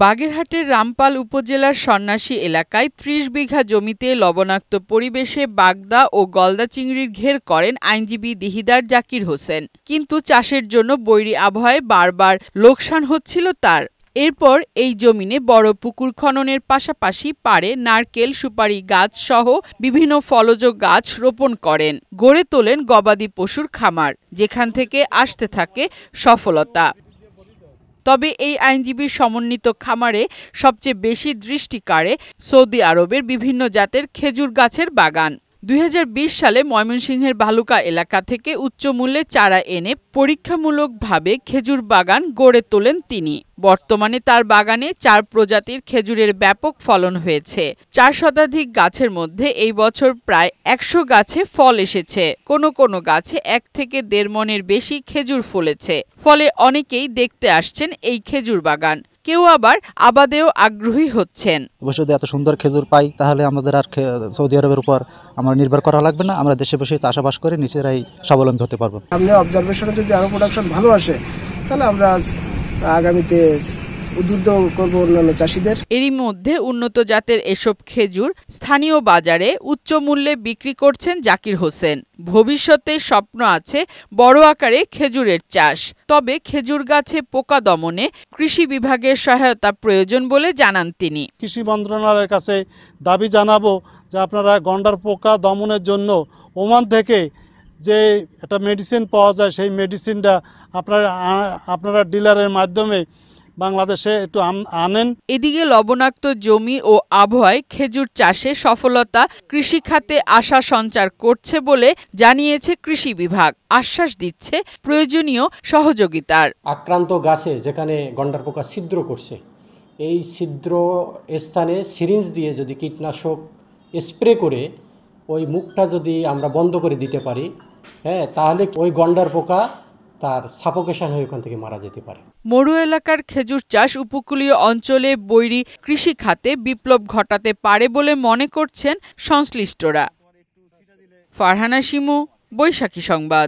বাগেরহাটের রামপাল উপজেলার সন্ন্যাসী এলাকায় ৩০ বিঘা জমিতে লবণাক্ত পরিবেশে বাগদা ও গলদা চিংড়ির ঘের করেন আইনজীবী দিহিদার জাকির হোসেন। কিন্তু চাষের জন্য বৈরী আবহাওয়ায় বারবার লোকসান হচ্ছিল তার। এরপর এই জমিনে বড় পুকুর খননের পাশাপাশি পাড়ে নারকেল, সুপারি গাছ সহ বিভিন্ন ফলজ গাছ রোপণ করেন। গড়ে তোলেন গবাদি পশুর খামার, যেখান থেকে আসতে থাকে সফলতা। তবে এই আইনজীবীর সমন্বিত খামারে সবচেয়ে বেশি দৃষ্টি কাড়ে সৌদি আরবের বিভিন্ন জাতের খেজুর গাছের বাগান। ২০২০ সালে ময়মনসিংহের ভালুকা এলাকা থেকে উচ্চ মূল্যে চারা এনে পরীক্ষামূলকভাবে খেজুর বাগান গড়ে তোলেন তিনি। বর্তমানে তার বাগানে ৪ প্রজাতির খেজুরের ব্যাপক ফলন হয়েছে। ৪ শতাধিক গাছের মধ্যে এই বছর প্রায় ১০০ গাছে ফল এসেছে। কোনো কোনো গাছে ১ থেকে ১.৫ মণের বেশি খেজুর ফলেছে। ফলে অনেকেই দেখতে আসছেন এই খেজুর বাগান। কেউ আবার আবাদেও আগ্রহী হচ্ছেন। অবশ্যই যদি এত সুন্দর খেজুর পাই তাহলে আমাদের আর সৌদি আরবের উপর আমরা নির্ভর করা লাগবে না। আমরা দেশে বসে চাষাবাস করে নিজেরাই স্বাবলম্বী হতে পারবো। সামনে অবজারভেশনে যদি আরো প্রোডাকশন ভালো আসে তাহলে আমরা আগামীতে উদ্বুদ্ধ করব অন্যান্য চাষিদের। এরই মধ্যে উন্নত জাতের এসব খেজুর স্থানীয় বাজারে উচ্চ মূল্যে বিক্রি করছেন জাকির হোসেন। ভবিষ্যতে স্বপ্ন আছে বড় আকারে খেজুরের চাষ। তবে খেজুর গাছে পোকা দমনে কৃষি বিভাগের সহায়তা প্রয়োজন বলে জানান তিনি। কৃষি মন্ত্রণালয়ের কাছে দাবি জানাবো যে আপনারা গন্ডার পোকা দমনের জন্য ওমান থেকে যে একটা মেডিসিন পাওয়া যায় সেই মেডিসিনটা আপনারা ডিলারের মাধ্যমে বাংলাদেশে একটু আনেন। এদিকে লবণাক্ত জমি ও আবহাওয়ায় খেজুর চাষে সফলতা কৃষি খাতে আশা সঞ্চার করছে বলে জানিয়েছে কৃষি বিভাগ। আশ্বাস দিচ্ছে প্রয়োজনীয় সহযোগিতার। আক্রান্ত গাছে যেখানে গন্ডার পোকা ছিদ্র করছে, এই ছিদ্র স্থানে সিরিঞ্জ দিয়ে যদি কীটনাশক স্প্রে করে ওই মুখটা যদি আমরা বন্ধ করে দিতে পারি, তাহলে ওই গন্ডার পোকা তার সাফোকেশন হয়ে ওখান থেকে মারা যেতে পারে। মরু এলাকার খেজুর চাষ উপকূলীয় অঞ্চলে বৈরী কৃষি খাতে বিপ্লব ঘটাতে পারে বলে মনে করছেন সংশ্লিষ্টরা। ফারহানা শিমু, বৈশাখী সংবাদ।